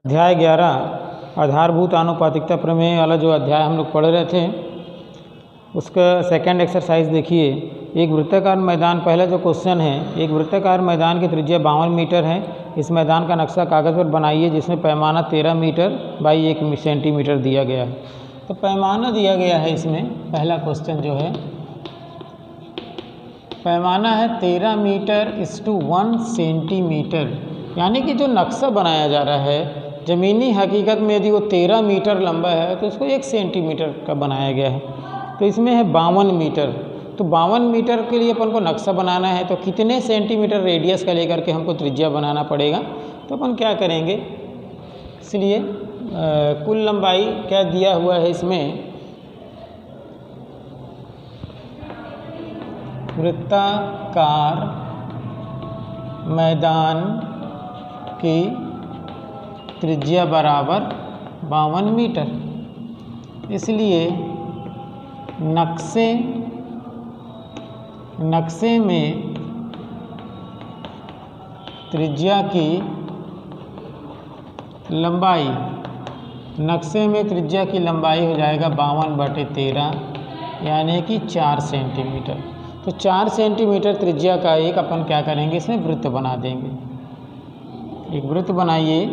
अध्याय 11 आधारभूत आनुपातिकता प्रमेय वाला जो अध्याय हम लोग पढ़ रहे थे उसका सेकंड एक्सरसाइज देखिए। एक वृत्ताकार मैदान, पहला जो क्वेश्चन है, एक वृत्ताकार मैदान की त्रिज्या 52 मीटर है। इस मैदान का नक्शा कागज़ पर बनाइए जिसमें पैमाना 13 मीटर बाई 1 सेंटीमीटर दिया गया है। तो पैमाना दिया गया है इसमें, पहला क्वेश्चन जो है पैमाना है 13 मीटर इस टू 1 सेंटीमीटर, यानी कि जो नक्शा बनाया जा रहा है ज़मीनी हकीकत में यदि वो 13 मीटर लंबा है तो उसको 1 सेंटीमीटर का बनाया गया है। तो इसमें है 52 मीटर। तो 52 मीटर के लिए अपन को नक्शा बनाना है तो कितने सेंटीमीटर रेडियस का लेकर के हमको त्रिज्या बनाना पड़ेगा। तो अपन क्या करेंगे, इसलिए कुल लंबाई क्या दिया हुआ है इसमें, वृत्ताकार मैदान की त्रिज्या बराबर 52 मीटर। इसलिए नक्शे में त्रिज्या की लंबाई, नक्शे में त्रिज्या की लंबाई हो जाएगा 52/13 यानी कि 4 सेंटीमीटर। तो 4 सेंटीमीटर त्रिज्या का एक अपन क्या करेंगे, इसमें वृत्त बना देंगे। एक वृत्त बनाइए,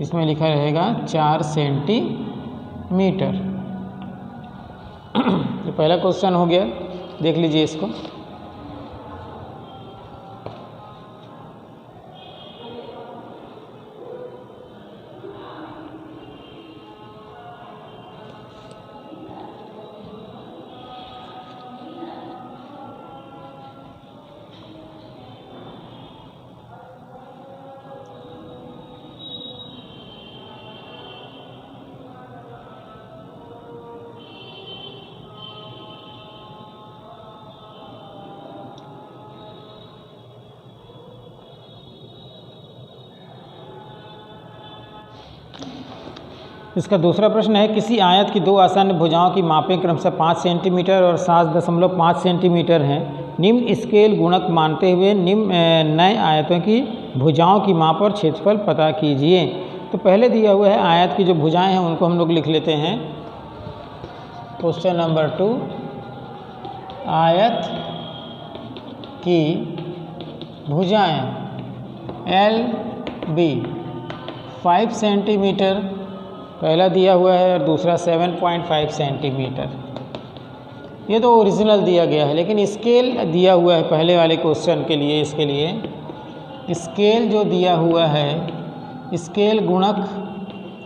इसमें लिखा रहेगा 4 सेंटीमीटर। ये पहला क्वेश्चन हो गया, देख लीजिए इसको। इसका दूसरा प्रश्न है, किसी आयत की दो आसन्न भुजाओं की मापें क्रमशः 5 सेंटीमीटर और 7.5 सेंटीमीटर हैं। निम्न स्केल गुणक मानते हुए नए आयतों की भुजाओं की माप और क्षेत्रफल पता कीजिए। तो पहले दिया हुआ है आयत की जो भुजाएं हैं उनको हम लोग लिख लेते हैं। क्वेश्चन नंबर 2, आयत की भुजाएं एल बी 5 सेंटीमीटर पहला दिया हुआ है और दूसरा 7.5 सेंटीमीटर। ये तो ओरिजिनल दिया गया है, लेकिन स्केल दिया हुआ है पहले वाले क्वेश्चन के लिए। इसके लिए स्केल जो दिया हुआ है, स्केल गुणक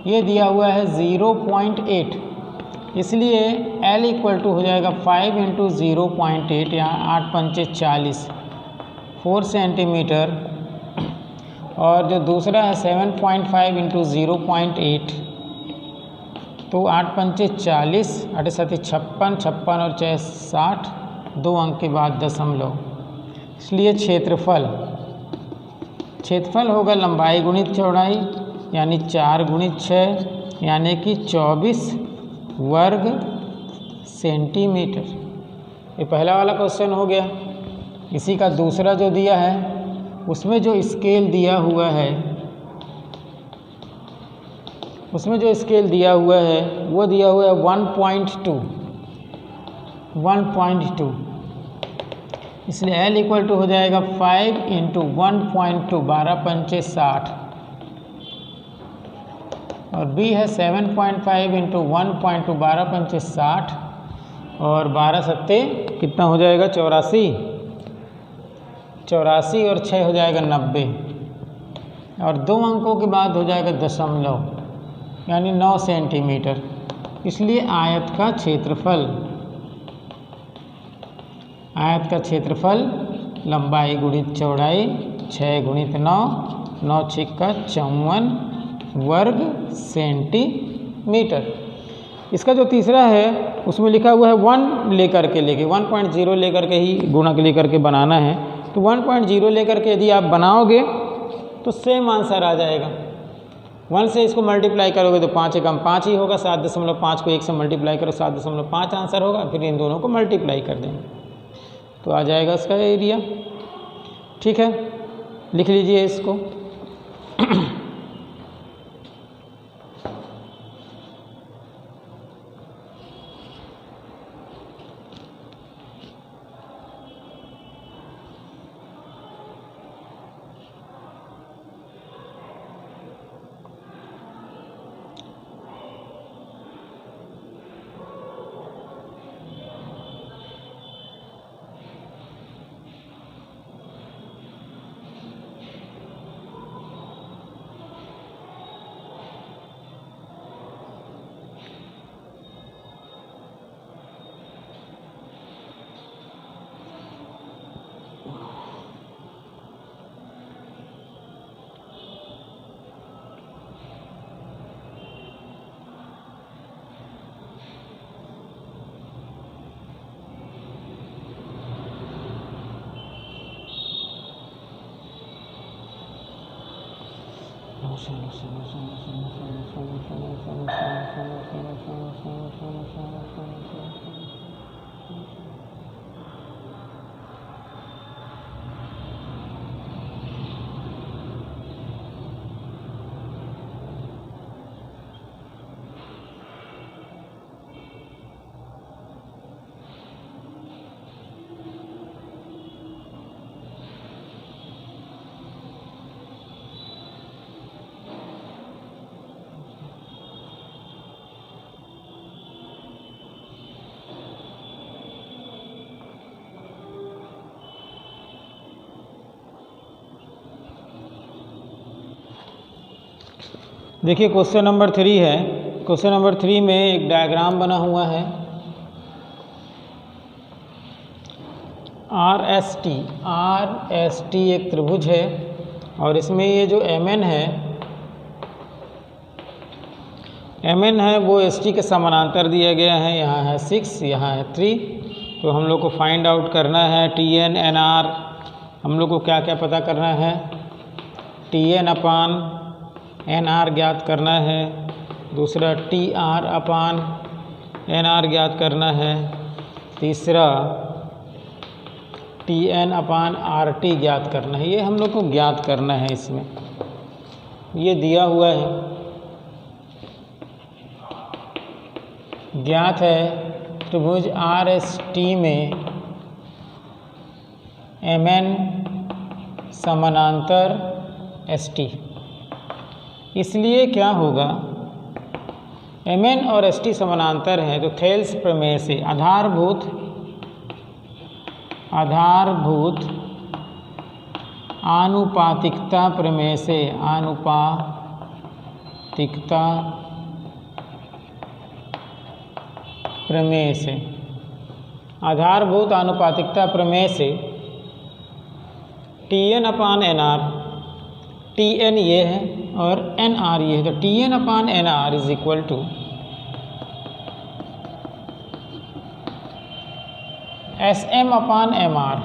ये दिया हुआ है 0.8, इसलिए L इक्वल टू हो जाएगा 5 × 0.8 या 8 पंचे 40 4 सेंटीमीटर। और जो दूसरा है 7.5 × 0.8 तो 8 पंचे 40, 8 7 56, 56 और 6 60, 2 अंक के बाद दशमलव। इसलिए क्षेत्रफल होगा लंबाई गुणित चौड़ाई यानी 4 × 6 यानी कि 24 वर्ग सेंटीमीटर। ये पहला वाला क्वेश्चन हो गया। इसी का दूसरा जो दिया है उसमें जो स्केल दिया हुआ है, उसमें जो स्केल दिया हुआ है वो दिया हुआ है 1.2, इसलिए L इक्वल टू हो जाएगा 5 × 1.2 12 पंचे 60 और B है 7.5 × 1.2 12 पंचे 60 और 12 सत्ते कितना हो जाएगा 84 और 6 हो जाएगा 90 और 2 अंकों के बाद हो जाएगा दशमलव यानी 9 सेंटीमीटर। इसलिए आयत का क्षेत्रफल लंबाई गुणित चौड़ाई 6 × 9, 9 × 6 = 54 वर्ग सेंटीमीटर। इसका जो तीसरा है उसमें लिखा हुआ है 1 लेकर के 1.0 लेकर के ही गुणक लेकर के बनाना है। तो 1.0 लेकर के यदि आप बनाओगे तो सेम आंसर आ जाएगा। 1 से इसको मल्टीप्लाई करोगे तो 5 एकम 5 ही होगा, 7.5 को 1 से मल्टीप्लाई करो 7.5 आंसर होगा, फिर इन दोनों को मल्टीप्लाई कर देंगे तो आ जाएगा इसका एरिया। ठीक है, लिख लीजिए इसको। देखिए क्वेश्चन नंबर 3 है। क्वेश्चन नंबर 3 में एक डायग्राम बना हुआ है। आर एस टी एक त्रिभुज है और इसमें ये जो MN है वो ST के समानांतर दिया गया है। यहाँ है 6, यहाँ है 3। तो हम लोग को फाइंड आउट करना है TN NR। हम लोग को क्या क्या पता करना है? TN अपान NR ज्ञात करना है। दूसरा TR अपान NR ज्ञात करना है। तीसरा TN अपान RT ज्ञात करना है। ये हम लोग को ज्ञात करना है। इसमें ये दिया हुआ है, ज्ञात है त्रिभुज RST में MN समानांतर ST। इसलिए क्या होगा, MN और ST समानांतर हैं तो थेल्स प्रमेय से आधारभूत आनुपातिकता प्रमेय से आधारभूत आनुपातिकता प्रमेय से TN अपान NR, TN ये है और NR ये है, तो TN upon NR is equal to SM upon MR।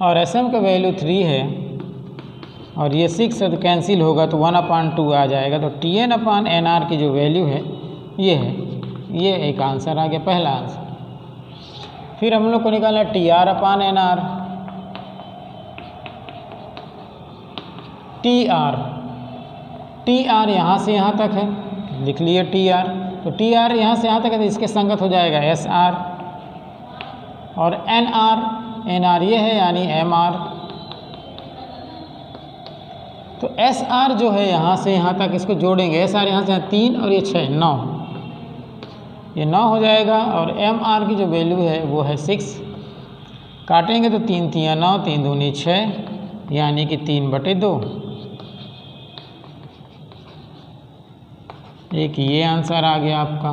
और SM का वैल्यू 3 है और ये 6 है तो कैंसिल होगा तो 1/2 आ जाएगा। तो TN अपान NR की जो वैल्यू है ये है। ये एक आंसर आ गया, पहला आंसर। फिर हम लोग को निकालना है TR अपान NR। TR यहाँ से यहाँ तक है, लिख लिए TR। तो TR यहाँ से यहाँ तक है तो इसके संगत हो जाएगा SR। और NR ये है यानी MR। तो SR जो है यहाँ से यहाँ तक, इसको जोड़ेंगे। SR यहाँ से 3 और ये 6, 9, ये 9 हो जाएगा। और MR की जो वैल्यू है वो है 6। काटेंगे तो 3 3 9, 3 दूनी 6, यानी कि 3/2। एक ये आंसर आ गया आपका।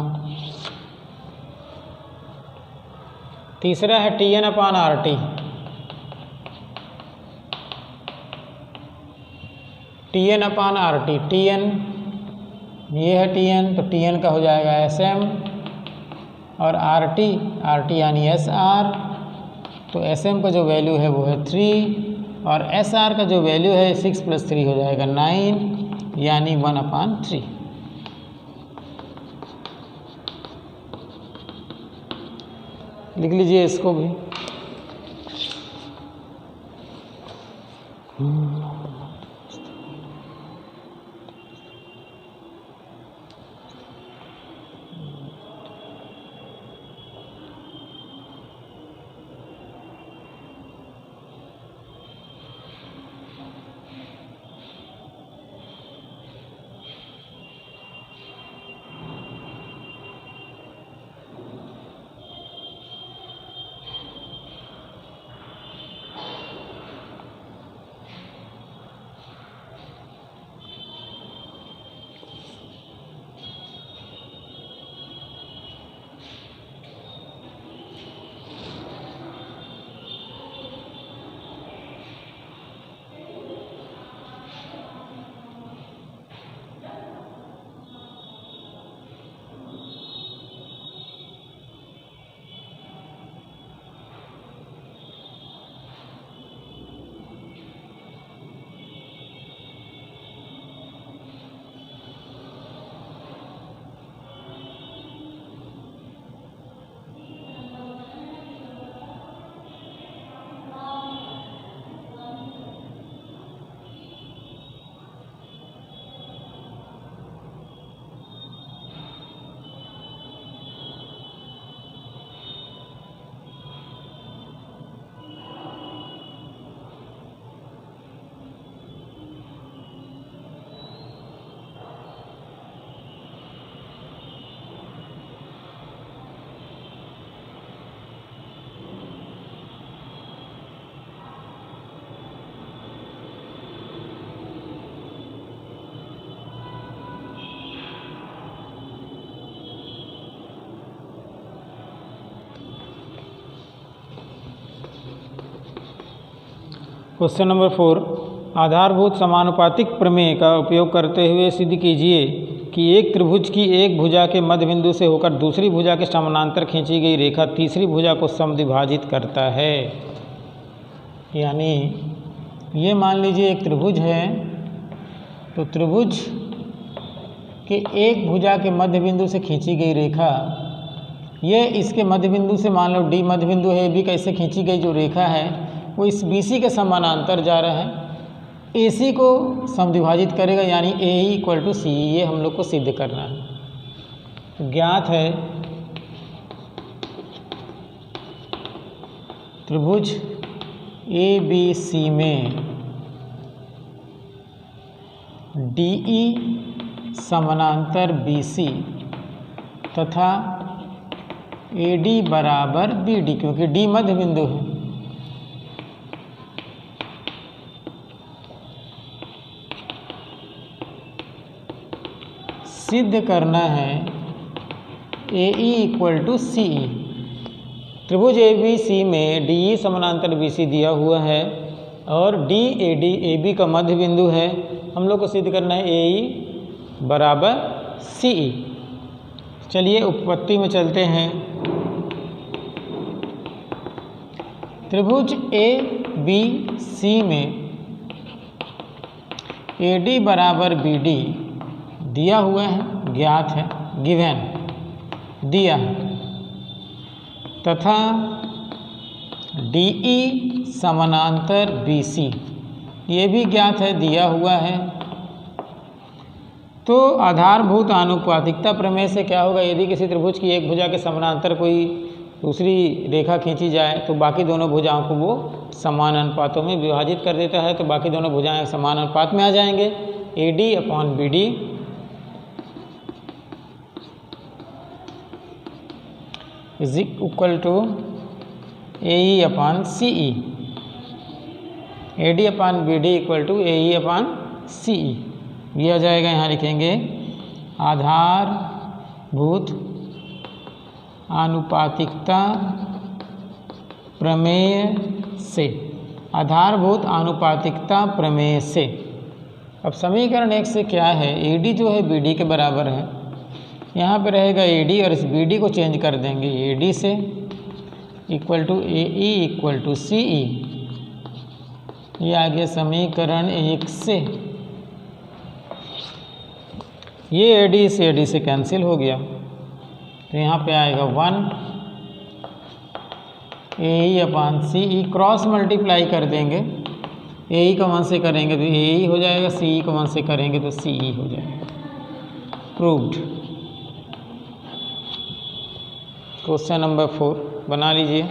तीसरा है TN अपान RT। TN अपान RT, TN ये है TN, तो TN का हो जाएगा SM और RT यानी SR। तो SM का जो वैल्यू है वो है 3 और SR का जो वैल्यू है 6 + 3 हो जाएगा 9, यानी 1/3। लिख लीजिए इसको भी। क्वेश्चन नंबर 4, आधारभूत समानुपातिक प्रमेय का उपयोग करते हुए सिद्ध कीजिए कि एक त्रिभुज की एक भुजा के मध्य बिंदु से होकर दूसरी भुजा के समानांतर खींची गई रेखा तीसरी भुजा को समद्विभाजित करता है। यानी ये मान लीजिए एक त्रिभुज है, तो त्रिभुज के एक भुजा के मध्य बिंदु से खींची गई रेखा, ये इसके मध्य बिंदु से मान लो डी मध्य बिंदु है, बी कैसे खींची गई जो रेखा है वो इस BC के समानांतर जा रहा है, AC को समद्विभाजित करेगा, यानी AE = CE। ये हम लोग को सिद्ध करना है। ज्ञात है त्रिभुज ABC में DE समानांतर BC तथा AD बराबर BD, क्योंकि D मध्य बिंदु है। सिद्ध करना है AE = CE। त्रिभुज ABC में DE समानांतर BC दिया हुआ है और DAD AB का मध्य बिंदु है। हम लोग को सिद्ध करना है AE बराबर CE। चलिए उपपत्ति में चलते हैं। त्रिभुज ABC में AD बराबर BD दिया हुआ है, ज्ञात है, गिवन दिया है, तथा DE समानांतर BC ये भी ज्ञात है, दिया हुआ है। तो आधारभूत आनुपातिकता प्रमेय से क्या होगा, यदि किसी त्रिभुज की एक भुजा के समानांतर कोई दूसरी रेखा खींची जाए तो बाकी दोनों भुजाओं को वो समान अनुपातों में विभाजित कर देता है, तो बाकी दोनों भुजाएं समान अनुपात में आ जाएंगे। AD/BD = AE/CE। AD/BD = AE/CE। यह आ जाएगा, यहाँ लिखेंगे आधारभूत आनुपातिकता प्रमेय से। आधारभूत आनुपातिकता प्रमेय से। अब समीकरण 1 से क्या है, AD जो है BD के बराबर है, यहाँ पे रहेगा AD और इस BD को चेंज कर देंगे AD से, = AE = CE। ये आ गया समीकरण 1 से। ये AD से कैंसिल हो गया, तो यहाँ पे आएगा 1 AE/CE। क्रॉस मल्टीप्लाई कर देंगे, AE को 1 से करेंगे तो AE हो जाएगा, CE को 1 से करेंगे तो CE हो जाएगा। प्रूव्ड। क्वेश्चन नंबर 4 बना लीजिए।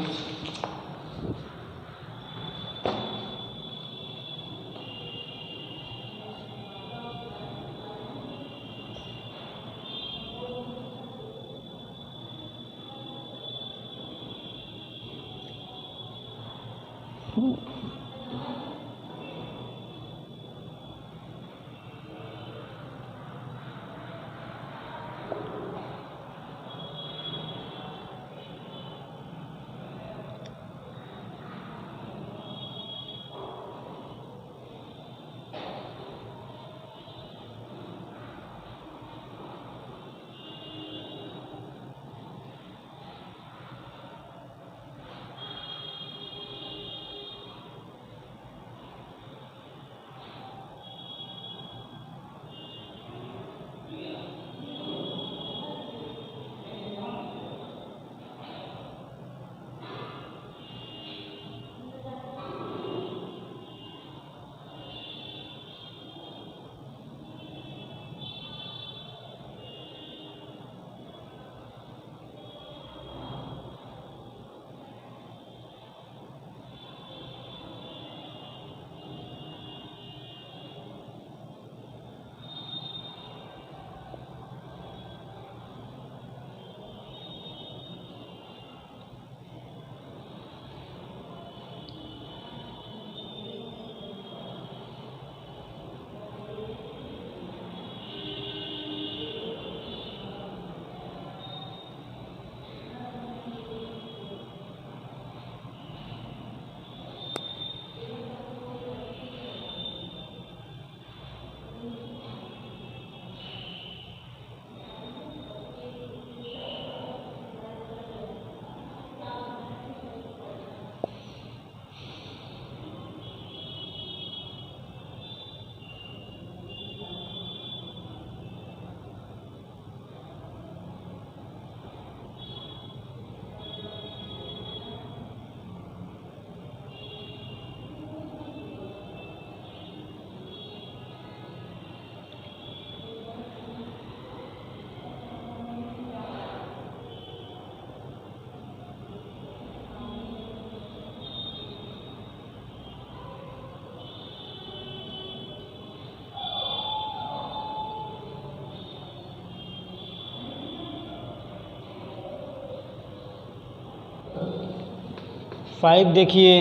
5 देखिए,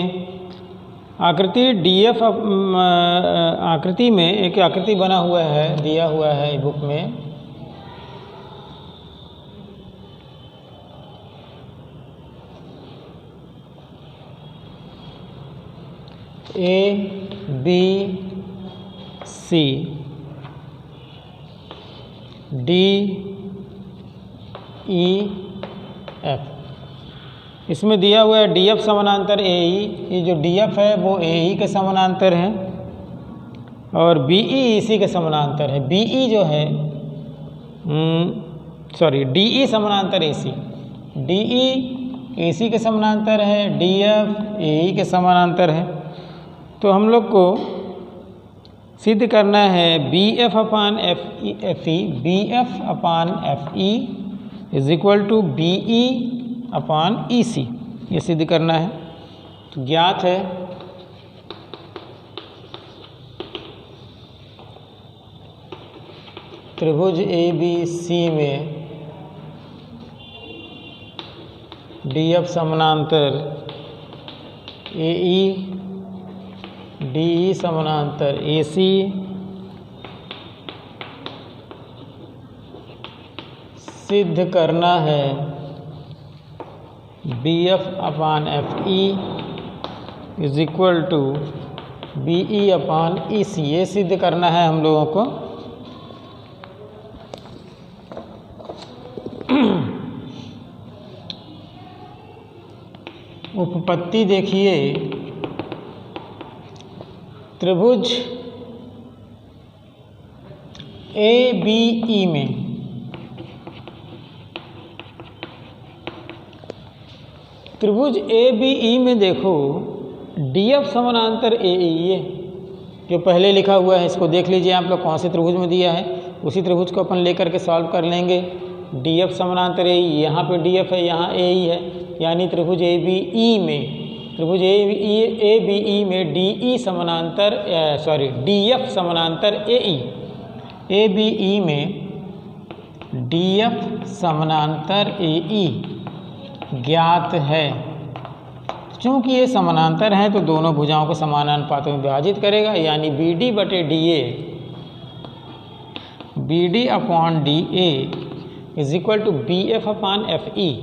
आकृति DF आकृति में एक आकृति बना हुआ है, दिया हुआ है बुक में। ABC DEF, इसमें दिया हुआ है DF समानांतर AE। ये जो DF है वो AE के समानांतर है और BE इसी के समानांतर है। BE जो है DE समानांतर AC, DE AC के समानांतर है, DF AE के समानांतर है। तो हम लोग को सिद्ध करना है BF upon FE is equal to BE upon EC, ये सिद्ध करना है। तो ज्ञात है त्रिभुज ABC में DF समानांतर AE, DE समानांतर AC, सिद्ध करना है BF upon FE is equal to BE upon EC, ये सिद्ध करना है हम लोगों को। उपपत्ति देखिए, त्रिभुज ABE में देखो DF समानांतर AE, ये जो पहले लिखा हुआ है इसको देख लीजिए आप लोग, कौन से त्रिभुज में दिया है उसी त्रिभुज को अपन लेकर के सॉल्व कर लेंगे। DF समानांतर AE, यहाँ पे DF है, यहाँ AE है, यानी त्रिभुज ABE में DF समानांतर AE, ABE में DF समानांतर AE ज्ञात है। चूँकि ये समानांतर हैं तो दोनों भुजाओं को समान अनुपातों में विभाजित करेगा, यानी BD upon DA is equal to BF upon FE।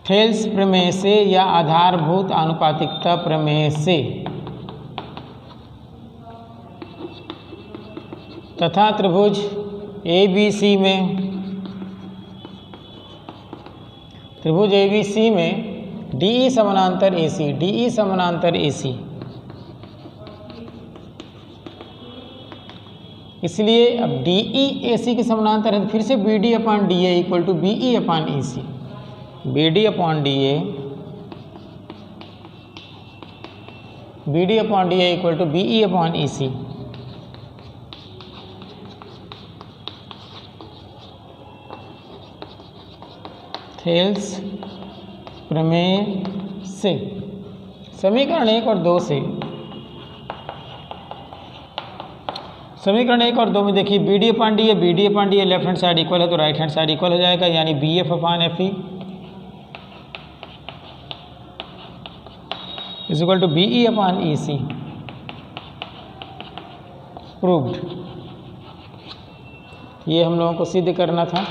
Thales प्रमेय से या आधारभूत आनुपातिकता प्रमेय से तथा त्रिभुज ABC में DE समानांतर AC, इसलिए अब DE AC के समानांतर है तो फिर से BD upon DA equal to BE upon EC, BD upon DA equal to BE upon EC। Thales प्रमेय से समीकरण 1 और 2 से, समीकरण 1 और 2 में देखिए BD upon DA left hand side equal है तो राइट हैंड साइड इक्वल हो जाएगा, यानी BF upon FE is equal to BE upon EC। Proved, ये हम लोगों को सिद्ध करना था।